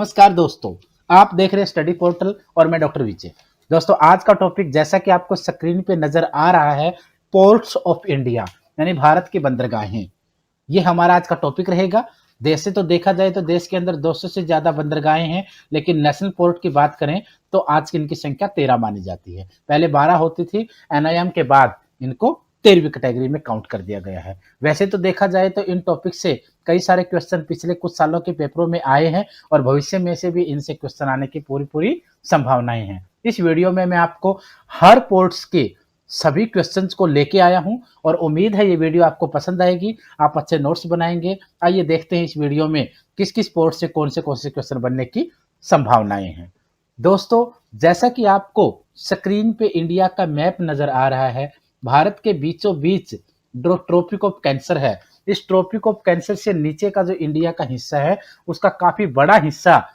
नमस्कार दोस्तों, आप देख रहे हैं स्टडी पोर्टल और मैं डॉक्टर विजय। दोस्तों आज का टॉपिक जैसा कि आपको स्क्रीन पे नजर आ रहा है, पोर्ट्स ऑफ इंडिया यानी भारत की बंदरगाहें। ये हमारा आज का टॉपिक रहेगा। देश से तो देखा जाए तो देश के अंदर 200 से ज्यादा बंदरगाहें हैं, लेकिन नेशनल पोर्ट की बात करें तो आज की इनकी संख्या 13 मानी जाती है। पहले 12 होती थी, एनआईएम के बाद इनको 13वीं कैटेगरी में काउंट कर दिया गया है। वैसे तो देखा जाए तो इन टॉपिक से कई सारे क्वेश्चन पिछले कुछ सालों के पेपरों में आए हैं और भविष्य में से भी इनसे क्वेश्चन आने की पूरी पूरी संभावनाएं हैं। इस वीडियो में मैं आपको हर पोर्ट्स के सभी क्वेश्चंस को लेके आया हूं और उम्मीद है ये वीडियो आपको पसंद आएगी, आप अच्छे नोट्स बनाएंगे। आइए देखते हैं इस वीडियो में किस किस पोर्ट से कौन से क्वेश्चन बनने की संभावनाएं हैं। दोस्तों जैसा कि आपको स्क्रीन पे इंडिया का मैप नजर आ रहा है, भारत के बीचों बीच जो ट्रॉपिक ऑफ कैंसर है, इस ट्रॉपिक ऑफ कैंसर से नीचे का जो इंडिया का हिस्सा है उसका काफी बड़ा हिस्सा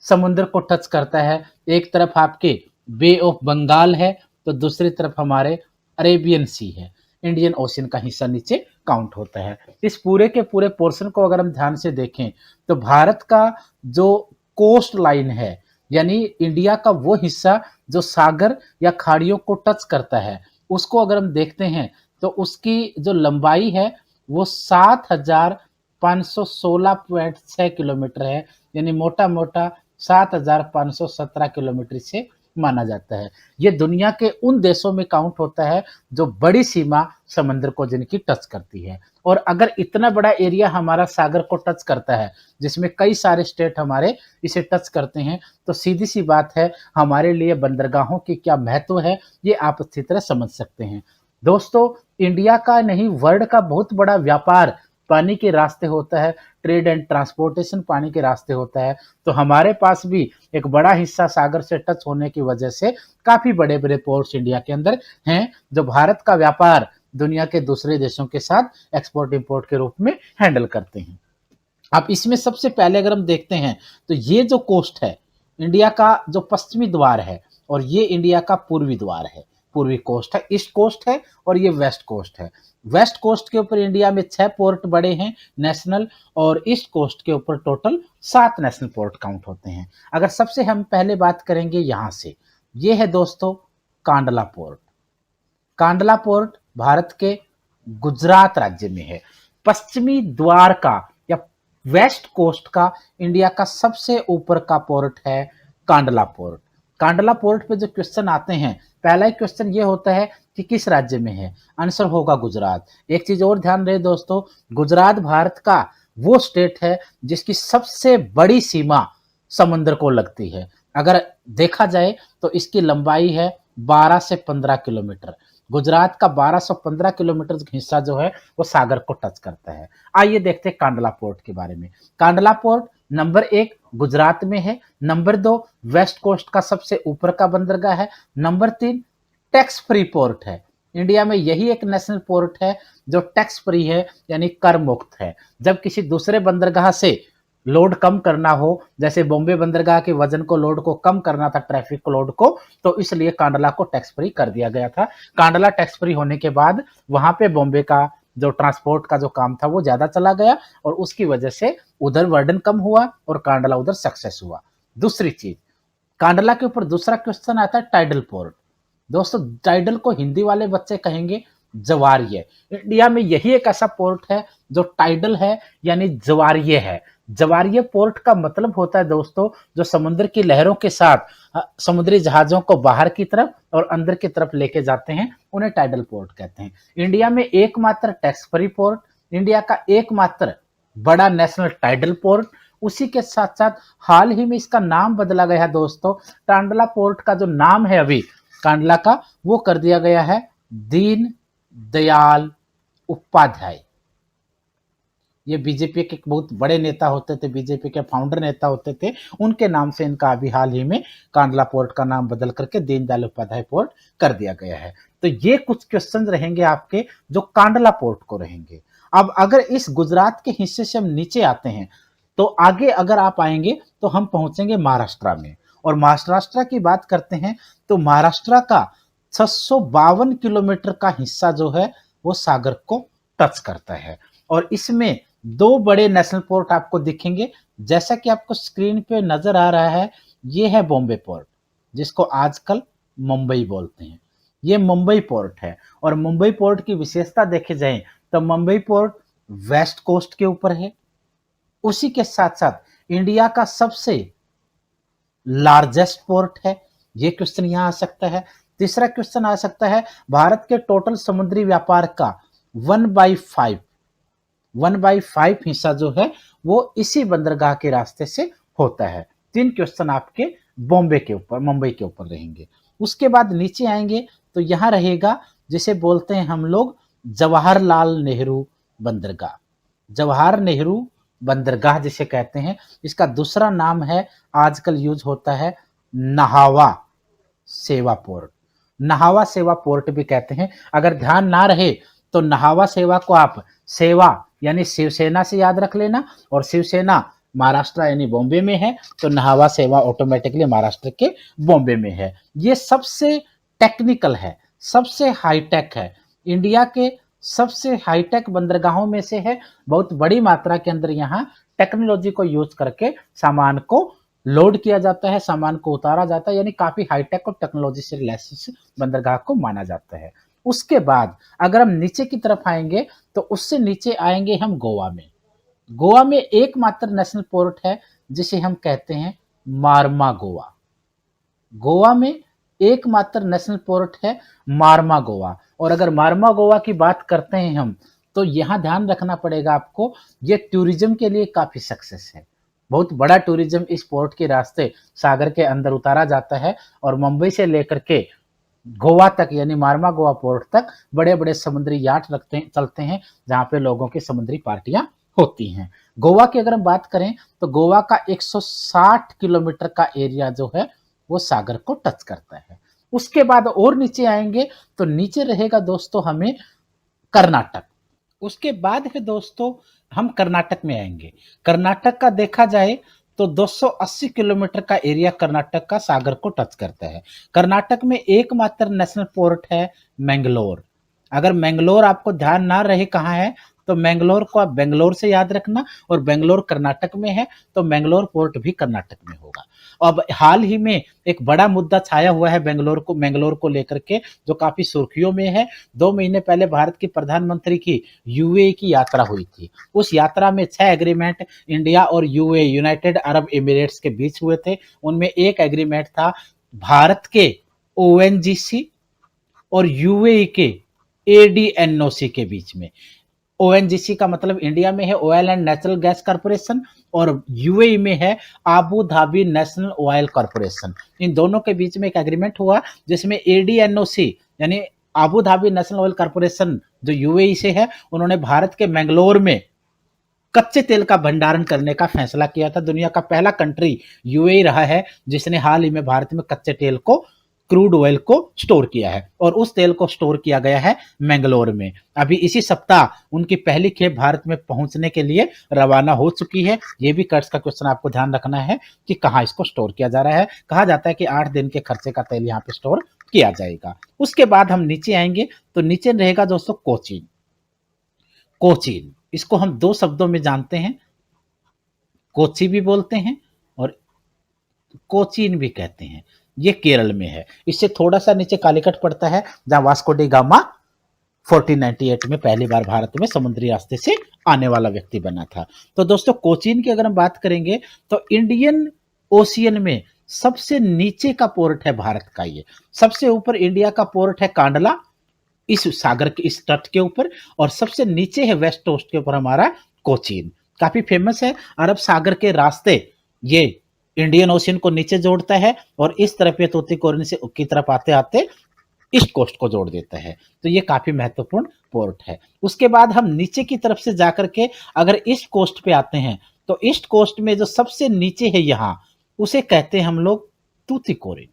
समुद्र को टच करता है। एक तरफ आपके बे ऑफ बंगाल है तो दूसरी तरफ हमारे अरेबियन सी है, इंडियन ओशियन का हिस्सा नीचे काउंट होता है। इस पूरे के पूरे पोर्शन को अगर हम ध्यान से देखें तो भारत का जो कोस्ट लाइन है यानी इंडिया का वो हिस्सा जो सागर या खाड़ियों को टच करता है, उसको अगर हम देखते हैं तो उसकी जो लंबाई है वो 7,516.6 किलोमीटर है, यानी मोटा मोटा 7,517 किलोमीटर से माना जाता है। ये दुनिया के उन देशों में काउंट होता है जो बड़ी सीमा समुद्र को जिनकी टच करती है। और अगर इतना बड़ा एरिया हमारा सागर को टच करता है, जिसमें कई सारे स्टेट हमारे इसे टच करते हैं, तो सीधी सी बात है हमारे लिए बंदरगाहों की क्या महत्व है ये आप अच्छी तरह समझ सकते हैं। दोस्तों इंडिया का नहीं, वर्ल्ड का बहुत बड़ा व्यापार पानी के रास्ते होता है, ट्रेड एंड ट्रांसपोर्टेशन पानी के रास्ते होता है। तो हमारे पास भी एक बड़ा हिस्सा सागर से टच होने की वजह से काफी बड़े बड़े पोर्ट्स इंडिया के अंदर हैं, जो भारत का व्यापार दुनिया के दूसरे देशों के साथ एक्सपोर्ट इंपोर्ट के रूप में हैंडल करते हैं। अब इसमें सबसे पहले अगर हम देखते हैं तो ये जो कोस्ट है इंडिया का जो पश्चिमी द्वार है और ये इंडिया का पूर्वी द्वार है, पूर्वी कोस्ट है, ईस्ट कोस्ट है और ये वेस्ट कोस्ट है। वेस्ट कोस्ट के ऊपर इंडिया में 6 पोर्ट बड़े हैं नेशनल, और ईस्ट कोस्ट के ऊपर टोटल 7 नेशनल पोर्ट काउंट होते हैं। अगर सबसे हम पहले बात करेंगे यहां से, ये है दोस्तों कांडला पोर्ट। कांडला पोर्ट भारत के गुजरात राज्य में है। पश्चिमी द्वार का या वेस्ट कोस्ट का इंडिया का सबसे ऊपर का पोर्ट है कांडला पोर्ट। कांडला पोर्ट पे जो क्वेश्चन आते हैं, पहला ही क्वेश्चन ये होता है कि किस राज्य में है, आंसर होगा गुजरात। एक चीज और ध्यान रहे दोस्तों, गुजरात भारत का वो स्टेट है जिसकी सबसे बड़ी सीमा समुद्र को लगती है। अगर देखा जाए तो इसकी लंबाई है 12 से 15 किलोमीटर। गुजरात का 1215 किलोमीटर हिस्सा जो है वो सागर को टच करता है। आइए देखते हैं कांडला पोर्ट के बारे में। कांडला पोर्ट नंबर 1 गुजरात में है, नंबर 2 वेस्ट कोस्ट का सबसे ऊपर का बंदरगाह है, नंबर 3 टैक्स फ्री पोर्ट है। इंडिया में यही एक नेशनल पोर्ट है जो टैक्स फ्री है यानी कर मुक्त है। जब किसी दूसरे बंदरगाह से लोड कम करना हो, जैसे बॉम्बे बंदरगाह के वजन को, लोड को कम करना था, ट्रैफिक को, लोड को, तो इसलिए कांडला को टैक्स फ्री कर दिया गया था। कांडला टैक्स फ्री होने के बाद वहां पे बॉम्बे का जो ट्रांसपोर्ट का जो काम था वो ज्यादा चला गया और उसकी वजह से उधर वर्डन कम हुआ और कांडला उधर सक्सेस हुआ। दूसरी चीज, कांडला के ऊपर दूसरा क्वेश्चन आता है टाइडल पोर्ट। दोस्तों टाइडल को हिंदी वाले बच्चे कहेंगे जवारिये। इंडिया में यही एक ऐसा पोर्ट है जो टाइडल है यानी जवारिये है। जवारिये पोर्ट का मतलब होता है दोस्तों जो समुद्र की लहरों के साथ समुद्री जहाजों को बाहर की तरफ और अंदर की तरफ लेके जाते हैं, उन्हें टाइडल पोर्ट कहते हैं। इंडिया में एकमात्र टैक्स फ्री पोर्ट, इंडिया का एकमात्र बड़ा नेशनल टाइडल पोर्ट। उसी के साथ साथ हाल ही में इसका नाम बदला गया है दोस्तों। कांडला पोर्ट का जो नाम है अभी कांडला का, वो कर दिया गया है दीन दयाल उपाध्याय। ये बीजेपी के बहुत बड़े नेता होते थे, बीजेपी के फाउंडर नेता होते थे, उनके नाम से इनका अभी हाल ही में कांडला पोर्ट का नाम बदल करके दीनदयाल उपाध्याय पोर्ट कर दिया गया है। तो ये कुछ क्वेश्चन रहेंगे आपके जो कांडला पोर्ट को रहेंगे। अब अगर इस गुजरात के हिस्से से हम नीचे आते हैं तो आगे अगर आप आएंगे तो हम पहुंचेंगे महाराष्ट्र में, और महाराष्ट्र की बात करते हैं तो महाराष्ट्र का 652 किलोमीटर का हिस्सा जो है वो सागर को टच करता है। और इसमें दो बड़े नेशनल पोर्ट आपको दिखेंगे, जैसा कि आपको स्क्रीन पे नजर आ रहा है, ये है बॉम्बे पोर्ट, जिसको आजकल मुंबई बोलते हैं। ये मुंबई पोर्ट है, और मुंबई पोर्ट की विशेषता देखे जाए तो मुंबई पोर्ट वेस्ट कोस्ट के ऊपर है। उसी के साथ साथ इंडिया का सबसे लार्जेस्ट पोर्ट है। ये क्वेश्चन यहां आ सकता है। तीसरा क्वेश्चन आ सकता है, भारत के टोटल समुद्री व्यापार का 1/5 हिस्सा जो है वो इसी बंदरगाह के रास्ते से होता है। तीन क्वेश्चन आपके बॉम्बे के ऊपर, मुंबई के ऊपर रहेंगे। उसके बाद नीचे आएंगे तो यहां रहेगा जिसे बोलते हैं हम लोग जवाहरलाल नेहरू बंदरगाह। जवाहर नेहरू बंदरगाह जिसे कहते हैं, इसका दूसरा नाम है, आजकल यूज होता है, नहावा सेवा पोर्ट। नहावा सेवा पोर्ट भी कहते हैं। अगर ध्यान ना रहे तो नहावा सेवा को आप सेवा यानी शिवसेना से याद रख लेना, और शिवसेना महाराष्ट्र यानी बॉम्बे में है, तो नहावा सेवा ऑटोमेटिकली महाराष्ट्र के बॉम्बे में है। ये सबसे टेक्निकल है, सबसे हाईटेक है, इंडिया के सबसे हाईटेक बंदरगाहों में से है। बहुत बड़ी मात्रा के अंदर यहाँ टेक्नोलॉजी को यूज करके सामान को लोड किया जाता है, सामान को उतारा जाता है, यानी काफी हाईटेक और टेक्नोलॉजी से रिलेटेड बंदरगाह को माना जाता है। उसके बाद अगर हम नीचे की तरफ आएंगे तो उससे नीचे आएंगे हम गोवा में। गोवा में एकमात्र नेशनल पोर्ट है जिसे हम कहते हैं मार्मा गोवा। गोवा में एकमात्र नेशनल पोर्ट है मार्मा गोवा। और अगर मार्मा गोवा की बात करते हैं हम, तो यहां ध्यान रखना पड़ेगा आपको, ये टूरिज्म के लिए काफी सक्सेस है। बहुत बड़ा टूरिज्म इस पोर्ट के रास्ते सागर के अंदर उतारा जाता है, और मुंबई से लेकर के गोवा तक यानी मार्मा गोवा पोर्ट तक बड़े बड़े समुद्री याट चलते हैं, जहां पे लोगों की समुद्री पार्टियां होती हैं। गोवा की अगर हम बात करें तो गोवा का 160 किलोमीटर का एरिया जो है वो सागर को टच करता है। उसके बाद और नीचे आएंगे तो नीचे रहेगा दोस्तों हमें कर्नाटक। उसके बाद है दोस्तों हम कर्नाटक में आएंगे। कर्नाटक का देखा जाए तो 280 किलोमीटर का एरिया कर्नाटक का सागर को टच करता है। कर्नाटक में एकमात्र नेशनल पोर्ट है मैंगलोर। अगर मैंगलोर आपको ध्यान ना रहे कहाँ है, तो मैंगलोर को आप बेंगलोर से याद रखना, और बेंगलोर कर्नाटक में है तो मैंगलोर पोर्ट भी कर्नाटक में होगा। अब हाल ही में एक बड़ा मुद्दा छाया हुआ है मैंगलोर को लेकर के, जो काफी सुर्खियों में है। 2 महीने पहले भारत की प्रधानमंत्री की यूएई की यात्रा हुई थी। उस यात्रा में 6 एग्रीमेंट इंडिया और यूएई यूनाइटेड अरब एमिरेट्स के बीच हुए थे। उनमें एक एग्रीमेंट था भारत के ओएनजीसी और यूएई के एडीएनओसी के बीच में। ओएनजीसी का मतलब इंडिया में है oil and natural gas corporation, और यूएई में है Abu Dhabi national oil corporation. इन दोनों के बीच में एक एग्रीमेंट हुआ जिसमें एडीएनओसी यानी Abu Dhabi national oil corporation जो यूएई से है, उन्होंने भारत के मैंगलोर में कच्चे तेल का भंडारण करने का फैसला किया था। दुनिया का पहला कंट्री यूएई रहा है जिसने हाल ही में भारत में कच्चे तेल को, क्रूड ऑयल को स्टोर किया है, और उस तेल को स्टोर किया गया है मैंगलोर में। अभी इसी सप्ताह उनकी पहली खेप भारत में पहुंचने के लिए रवाना हो चुकी है। ये भी कर्ज का क्वेश्चन आपको ध्यान रखना है कि कहाँ इसको स्टोर किया जा रहा है। कहा जाता है कि 8 दिन के खर्चे का तेल यहाँ पे स्टोर किया जाएगा। उसके बाद हम नीचे आएंगे तो नीचे रहेगा दोस्तों कोचीन। कोचीन, इसको हम 2 शब्दों में जानते हैं, कोची भी बोलते हैं और कोचीन भी कहते हैं। ये केरल में है। इससे थोड़ा सा नीचे कालीकट पड़ता है, जहां वास्को डी गामा 1498 में पहली बार भारत में समुद्री रास्ते से आने वाला व्यक्ति बना था। तो दोस्तों कोचीन की अगर हम बात करेंगे तो इंडियन ओशियन में सबसे नीचे का पोर्ट है भारत का। ये सबसे ऊपर इंडिया का पोर्ट है कांडला, इस सागर के इस तट के ऊपर, और सबसे नीचे है वेस्ट कोस्ट के ऊपर हमारा कोचीन। काफी फेमस है, अरब सागर के रास्ते ये इंडियन ओशियन को नीचे जोड़ता है, और इस तरफ ये तूतीकोरिन से की तरफ आते आते ईस्ट कोस्ट को जोड़ देता है। तो ये काफी महत्वपूर्ण पोर्ट है। उसके बाद हम नीचे की तरफ से जाकर के अगर ईस्ट कोस्ट पे आते हैं तो ईस्ट कोस्ट में जो सबसे नीचे है यहां, उसे कहते हैं हम लोग तूतीकोरिन।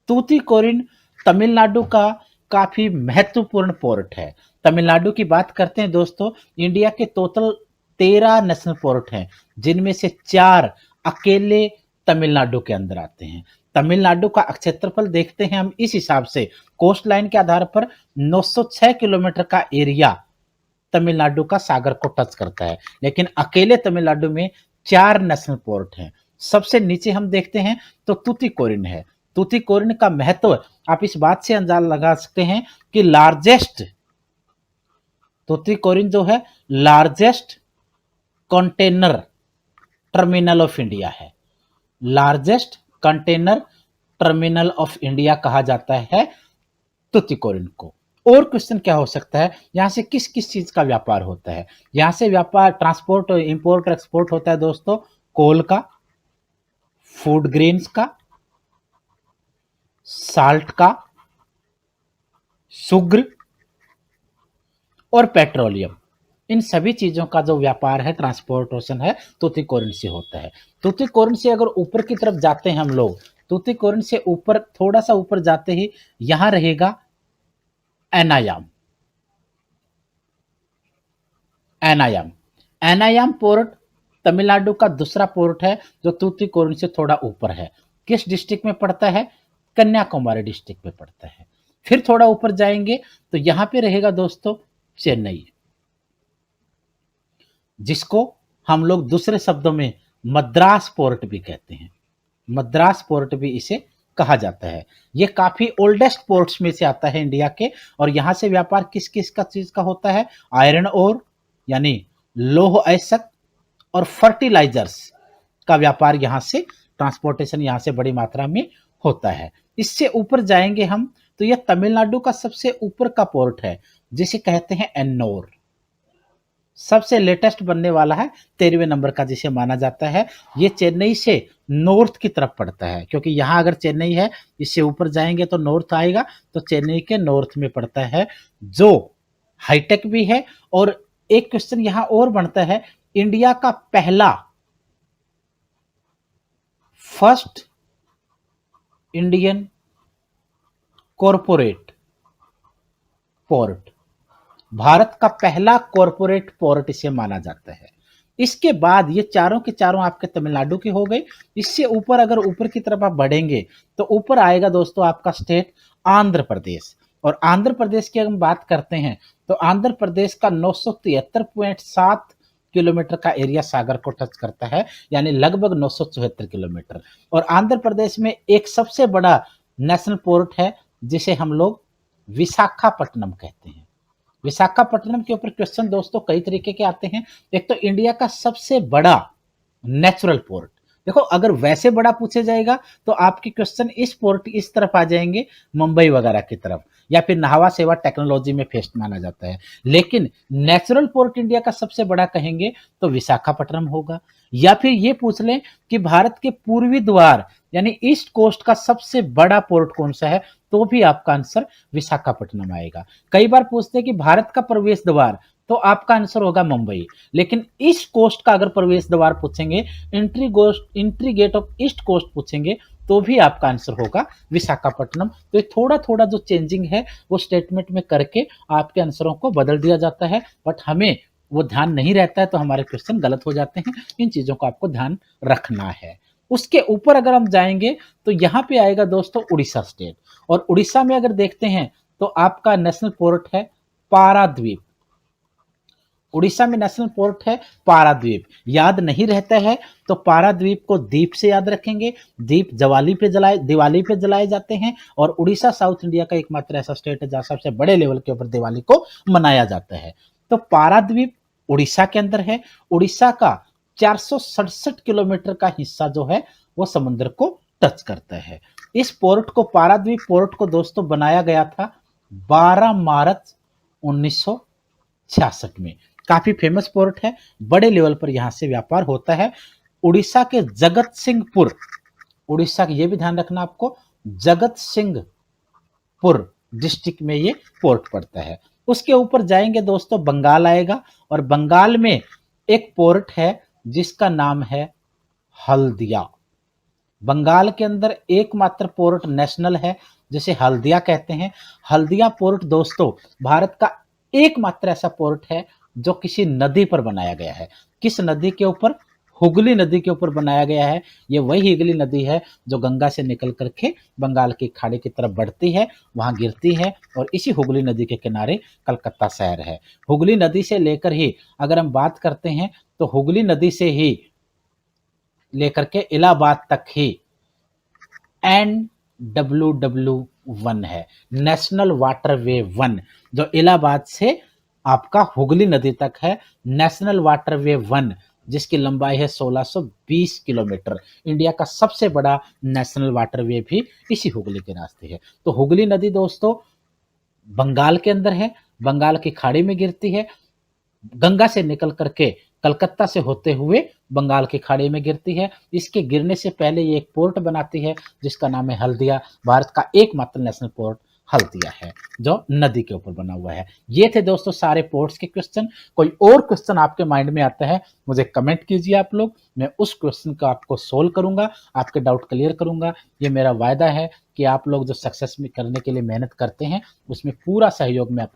तूतीकोरिन तमिलनाडु का काफी महत्वपूर्ण पोर्ट है। तमिलनाडु की बात करते हैं दोस्तों, इंडिया के टोटल 13 नेशनल पोर्ट हैं, जिनमें से 4 अकेले तमिलनाडु के अंदर आते हैं। तमिलनाडु का क्षेत्रफल देखते हैं हम इस हिसाब से, कोस्ट लाइन के आधार पर 906 किलोमीटर का एरिया तमिलनाडु का सागर को टच करता है, लेकिन अकेले तमिलनाडु में 4 नेशनल पोर्ट हैं। सबसे नीचे हम देखते हैं तो तूतीकोरिन है। तूतीकोरिन का महत्व आप इस बात से अंदाजा लगा सकते हैं कि लार्जेस्ट तूतीकोरिन जो है largest container terminal of India है। Largest container terminal of India कहा जाता है तूतीकोरिन को। और क्वेश्चन क्या हो सकता है, यहां से किस किस चीज का व्यापार होता है? यहां से व्यापार ट्रांसपोर्ट इंपोर्ट और एक्सपोर्ट होता है दोस्तों, कोल का, फूड ग्रेन्स का, साल्ट का, शुगर और पेट्रोलियम। इन सभी चीजों का जो व्यापार है, ट्रांसपोर्टेशन है, तूतीकोरिन से होता है। तूतीकोरिन से अगर ऊपर की तरफ जाते हैं हम लोग, तूतीकोरिन से ऊपर थोड़ा सा ऊपर जाते ही यहां रहेगा एनायाम। एनायाम एनायाम पोर्ट तमिलनाडु का दूसरा पोर्ट है जो तूतीकोरिन से थोड़ा ऊपर है। किस डिस्ट्रिक्ट में पड़ता है? कन्याकुमारी डिस्ट्रिक्ट में पड़ता है। फिर थोड़ा ऊपर जाएंगे तो यहां पे रहेगा दोस्तों चेन्नई, जिसको हम लोग दूसरे शब्दों में मद्रास पोर्ट भी कहते हैं। मद्रास पोर्ट भी इसे कहा जाता है। ये काफी ओल्डेस्ट पोर्ट्स में से आता है इंडिया के, और यहां से व्यापार किस किस का चीज का होता है? आयरन ओर यानी लौह अयस्क और फर्टिलाइजर्स का व्यापार यहां से, ट्रांसपोर्टेशन यहां से बड़ी मात्रा में होता है। इससे ऊपर जाएंगे हम तो यह तमिलनाडु का सबसे ऊपर का पोर्ट है जिसे कहते हैं एन्नोर। सबसे लेटेस्ट बनने वाला है, 13वें नंबर का जिसे माना जाता है। ये चेन्नई से नॉर्थ की तरफ पड़ता है, क्योंकि यहां अगर चेन्नई है, इससे ऊपर जाएंगे तो नॉर्थ आएगा, तो चेन्नई के नॉर्थ में पड़ता है, जो हाईटेक भी है। और एक क्वेश्चन यहां और बनता है, इंडिया का पहला first Indian corporate port, Bharat का पहला कॉरपोरेट पोर्ट इसे माना जाता है। इसके बाद ये चारों के चारों आपके तमिलनाडु के हो गए। इससे ऊपर अगर ऊपर की तरफ आप बढ़ेंगे तो ऊपर आएगा दोस्तों आपका स्टेट आंध्र प्रदेश। और आंध्र प्रदेश की अगर हम बात करते हैं तो आंध्र प्रदेश का 973.7 किलोमीटर का एरिया सागर को टच करता है, यानी लगभग 974 किलोमीटर। और आंध्र प्रदेश में एक सबसे बड़ा नेशनल पोर्ट है जिसे हम लोग विशाखापट्टनम कहते हैं। विशाखापट्टनम के ऊपर क्वेश्चन दोस्तों कई तरीके के आते हैं। एक तो इंडिया का सबसे बड़ा नेचुरल पोर्ट, देखो अगर वैसे बड़ा पूछे जाएगा तो आपके क्वेश्चन इस पोर्ट इस तरफ आ जाएंगे, मुंबई वगैरह की तरफ, या फिर नाहवा सेवा टेक्नोलॉजी में फेस्ट माना जाता है। लेकिन नेचुरल पोर्ट इंडिया का सबसे बड़ा कहेंगे तो विशाखापट्टनम होगा। या फिर ये पूछ लें कि भारत के पूर्वी द्वार यानी ईस्ट कोस्ट का सबसे बड़ा पोर्ट कौन सा है, तो भी आपका आंसर विशाखापट्टनम आएगा। कई बार पूछते हैं कि भारत का प्रवेश द्वार, तो आपका आंसर होगा मुंबई। लेकिन ईस्ट कोस्ट का अगर प्रवेश द्वार पूछेंगे, entry gate of east coast पूछेंगे, तो भी आपका आंसर होगा विशाखापट्टनम। तो ये थोड़ा थोड़ा जो चेंजिंग है वो स्टेटमेंट में करके आपके आंसरों को बदल दिया जाता है, बट हमें वो ध्यान नहीं रहता है तो हमारे क्वेश्चन गलत हो जाते हैं। इन चीजों को आपको ध्यान रखना है। उसके ऊपर अगर हम जाएंगे तो यहाँ पे आएगा दोस्तों उड़ीसा स्टेट। और उड़ीसा में अगर देखते हैं तो आपका नेशनल पोर्ट है पाराद्वीप। उड़ीसा में नेशनल पोर्ट है पाराद्वीप। याद नहीं रहता है तो पाराद्वीप को दीप से याद रखेंगे। दीप दिवाली पे जलाए जाते हैं। और उड़ीसा साउथ इंडिया का एकमात्र ऐसा स्टेट है जहां सबसे बड़े लेवल के ऊपर दिवाली को मनाया जाता है। तो पाराद्वीप उड़ीसा के अंदर है। उड़ीसा का 467 किलोमीटर का हिस्सा जो है वो समुद्र को टच करता है। इस पोर्ट को, पाराद्वीप पोर्ट को दोस्तों बनाया गया था 12 मार्च 1966 में। काफी फेमस पोर्ट है, बड़े लेवल पर यहां से व्यापार होता है। उड़ीसा के जगत सिंहपुर, उड़ीसा के ये भी ध्यान रखना आपको, जगत सिंहपुर डिस्ट्रिक्ट में ये पोर्ट पड़ता है। उसके ऊपर जाएंगे दोस्तों बंगाल आएगा। और बंगाल में एक पोर्ट है जिसका नाम है हल्दिया। बंगाल के अंदर एकमात्र पोर्ट नेशनल है जिसे हल्दिया कहते हैं। हल्दिया पोर्ट दोस्तों भारत का एकमात्र ऐसा पोर्ट है जो किसी नदी पर बनाया गया है। किस नदी के ऊपर? हुगली नदी के ऊपर बनाया गया है। ये वही हुगली नदी है जो गंगा से निकल करके बंगाल की खाड़ी की तरफ बढ़ती है, वहाँ गिरती है, और इसी हुगली नदी के किनारे कलकत्ता शहर है। हुगली नदी से लेकर ही अगर हम बात करते हैं तो हुगली नदी से ही लेकर के इलाहाबाद तक ही NWW1 है, नेशनल वाटरवे 1, जो इलाहाबाद से आपका हुगली नदी तक है। नेशनल वाटरवे 1 जिसकी लंबाई है 1620 किलोमीटर। इंडिया का सबसे बड़ा नेशनल वाटरवे भी इसी हुगली के रास्ते है। तो हुगली नदी दोस्तों बंगाल के अंदर है, बंगाल की खाड़ी में गिरती है, गंगा से निकल करके कलकत्ता से होते हुए बंगाल की खाड़ी में गिरती है। इसके गिरने से पहले ये एक पोर्ट बनाती है जिसका नाम है हल्दिया। भारत का एकमात्र नेशनल पोर्ट हल्दिया है जो नदी के ऊपर बना हुआ है। ये थे दोस्तों सारे पोर्ट्स के क्वेश्चन। कोई और क्वेश्चन आपके माइंड में आता है मुझे कमेंट कीजिए आप लोग, मैं उस क्वेश्चन को आपको सोल्व करूंगा, आपके डाउट क्लियर करूंगा। ये मेरा वायदा है कि आप लोग जो सक्सेस में करने के लिए मेहनत करते हैं उसमें पूरा सहयोग मैं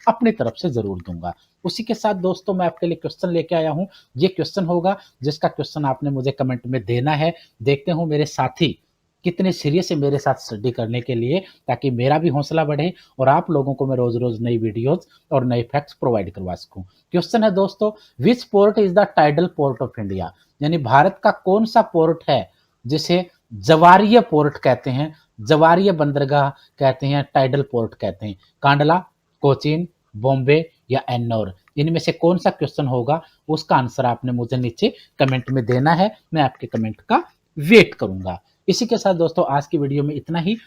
अपनी तरफ से जरूर दूंगा। उसी के साथ दोस्तों मैं आपके लिए क्वेश्चन लेके आया हूं। ये क्वेश्चन होगा जिसका क्वेश्चन आपने मुझे कमेंट में देना है। देखते हूं मेरे साथी कितने सीरियस है मेरे साथ स्टडी करने के लिए, ताकि मेरा भी हौसला बढ़े और आप लोगों को मैं रोज रोज नई वीडियोस और नए फैक्ट्स प्रोवाइड करवा सकूं। क्वेश्चन है दोस्तों, विच port is the tidal port of India? यानी भारत का कौन सा पोर्ट है जिसे जवारीय पोर्ट कहते हैं, जवारीय बंदरगाह कहते हैं, टाइडल पोर्ट कहते हैं? कांडला, कोचीन, बॉम्बे या एन्नौर? इनमें से कौन सा क्वेश्चन होगा उसका आंसर आपने मुझे नीचे कमेंट में देना है। मैं आपके कमेंट का वेट करूंगा। इसी के साथ दोस्तों आज की वीडियो में इतना ही।